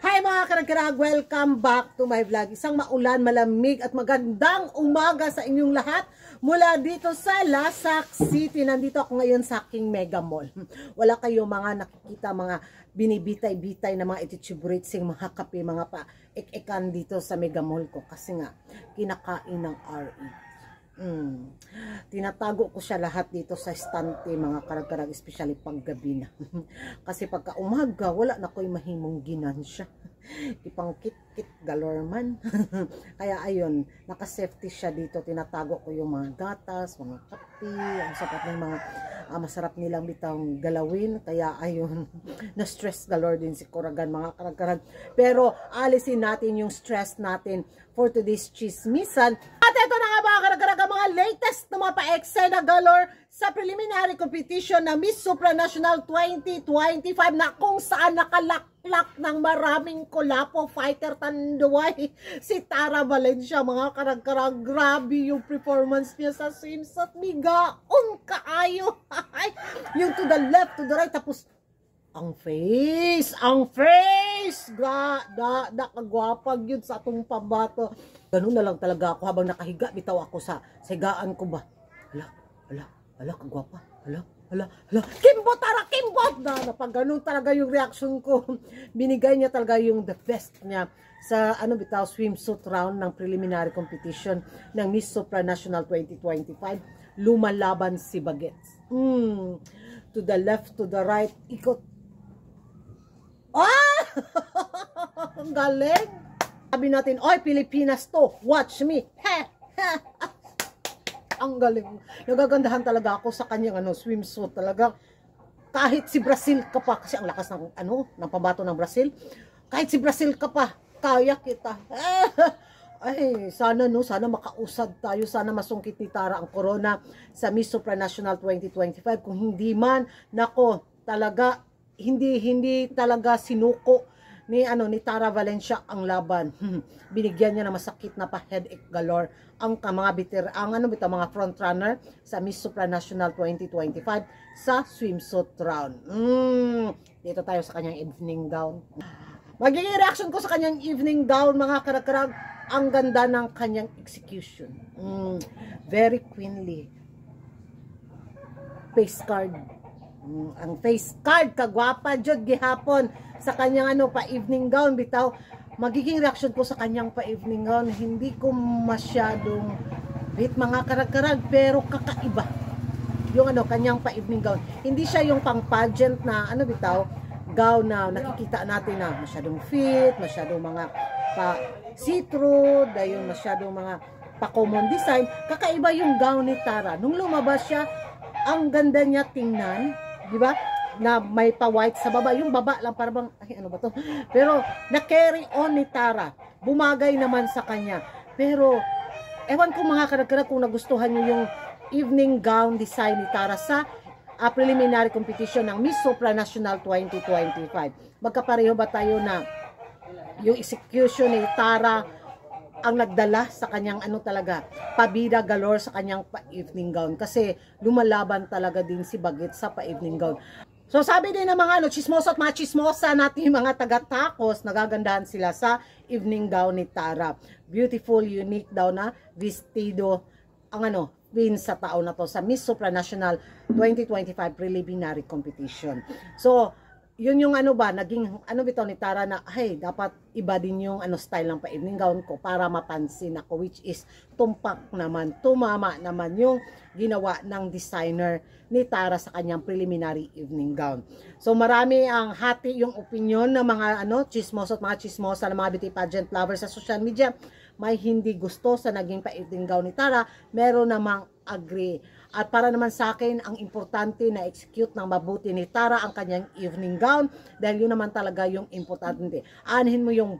Hi mga karagkarag! Welcome back to my vlog. Isang maulan, malamig at magandang umaga sa inyong lahat mula dito sa Lasak City. Nandito ako ngayon sa aking mega mall. Wala kayo mga nakikita, mga binibitay-bitay na mga ititsubritesing, mga kape, mga pa-ek-ekan dito sa mega mall ko. Kasi nga, kinakain ng RE. Tinatago ko siya lahat dito sa estante mga karag-karag, especially pag gabi na. Kasi pagka umaga, wala na ko'y mahimong ginansya. Ipang kit-kit galorman. Kaya ayun, naka-safety siya dito. Tinatago ko yung mga gatas, mga kape, ang sapat ng mga masarap nilang bitang galawin. Kaya ayun, na-stress galore din si Kuragan mga karag-karag. Pero alisin natin yung stress natin for today's chismisan. At ito na nga mga karag-karag, mga latest na mga pa-eksena galore sa preliminary competition na Miss Supranational 2025 na kung saan nakalaklak ng maraming kulapo fighter tanduay si Tara Valencia mga karag-karag. Grabe yung performance niya sa swimsuit, migaon kaayo. Yung to the left, to the right, tapos ang face, kagwapag yun sa atong pabato. Ganun na lang talaga ako habang nakahiga, bitaw ako sa higaan ko ba. Hala, kagwapa. Hala, kimbot, Tara, kimbot! Napag ganun talaga yung reaction ko. Binigay niya talaga yung the best niya sa bitaw, swimsuit round ng preliminary competition ng Miss Supranational 2025. Lumalaban si Bagets. To the left, to the right, ikot. Ang galing! Sabi natin, oy, Pilipinas to, watch me. Ang galing. Nagagandahan talaga ako sa kanyang swimsuit talaga. Kahit si Brazil ka pa, kasi ang lakas ng ng pambato ng Brazil. Kahit si Brazil ka pa, kaya kita. Ay, sana makausad tayo, sana masungkit ni Tara ang corona sa Miss Supranational 2025. Kung hindi man, nako, talaga hindi talaga sinuko ni Tara Valencia ang laban. Binigyan niya na masakit na pa headache galore ang mga mga front runner sa Miss Supranational 2025 sa swimsuit round. Dito tayo sa kanyang evening gown. Magiging reaction ko sa kanyang evening gown mga karag-karag. Ang ganda ng kanyang execution. Very queenly. Face card. Ang face card, kagwapa jud gihapon sa kanyang pa evening gown bitaw. Magiging reaction ko sa kanyang pa evening gown, hindi ko masyadong hit mga karag-karag, pero kakaiba yung kanyang pa evening gown. Hindi siya yung pang pageant na bitaw gown na nakikita natin na masyadong fit, masyadong mga pa see-through, dayon masyadong mga pa common design. Kakaiba yung gown ni Tara. Nung lumabas siya, ang ganda niya tingnan, di ba? Na may pa-white sa baba. Yung baba lang parang, ay ano ba to? Pero na-carry on ni Tara. Bumagay naman sa kanya. Pero, ewan ko mga karag-karag kung nagustuhan nyo yung evening gown design ni Tara sa preliminary competition ng Miss Supranational 2025. Magkapareho ba tayo na yung execution ni Tara ang nagdala sa kanyang talaga, pabida galore sa kanyang pa-evening gown. Kasi lumalaban talaga din si Bagets sa pa-evening gown. So sabi din ng mga chismoso at mga chismosa natin mga taga-takos, nagagandahan sila sa evening gown ni Tara. Beautiful, unique daw na vestido ang win sa taon na to sa Miss Supranational 2025 preliminary competition. So yun yung naging bitaw ni Tara na hey, dapat iba din yung style ng pa-evening gown ko para mapansin ako, which is tumpak naman, tumama naman yung ginawa ng designer ni Tara sa kanyang preliminary evening gown. So marami ang hati yung opinion ng mga chismoso at mga chismosa ng mga beauty pageant lovers sa social media. May hindi gusto sa naging pa-evening gown ni Tara, meron namang agree. At para naman sa akin, ang importante na execute ng mabuti ni Tara ang kanyang evening gown dahil yun naman talaga yung importante. Anuhin mo yung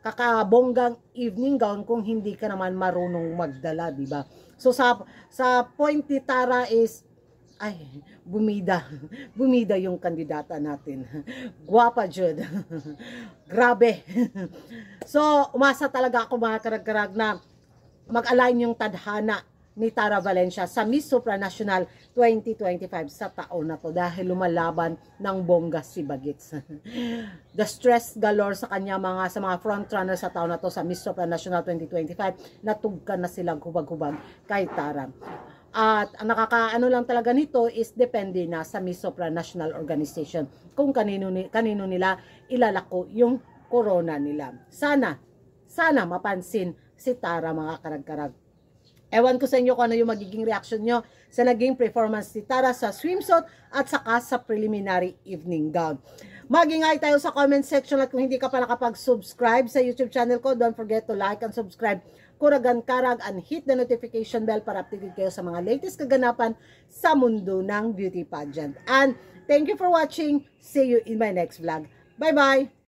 kakabonggang evening gown kung hindi ka naman marunong magdala, di ba? So sa point ni Tara is ay, bumida yung kandidata natin. Guwapa jud. Grabe. So umasa talaga ako mga karag-karag na mag-align yung tadhana ni Tara Valencia sa Miss Supranational 2025 sa taon na to dahil lumalaban ng bongga si Bagets. The stress galore sa kanya sa mga frontrunner sa taon na to sa Miss Supranational 2025, natugkan na silang hubag-hubag kay Tara. At ang nakakaano lang talaga nito is depende na sa Miss Supranational Organization kung kanino nila ilalako yung corona nila. Sana mapansin si Tara, mga karag-karag. Ewan ko sa inyo kung ano yung magiging reaction nyo sa naging performance ni Tara sa swimsuit at saka sa preliminary evening gown. Mag-ingay tayo sa comment section at kung hindi ka pa nakapag-subscribe sa YouTube channel ko, don't forget to like and subscribe Kuragan Karag and hit the notification bell para updated kayo sa mga latest kaganapan sa mundo ng beauty pageant. And thank you for watching. See you in my next vlog. Bye-bye!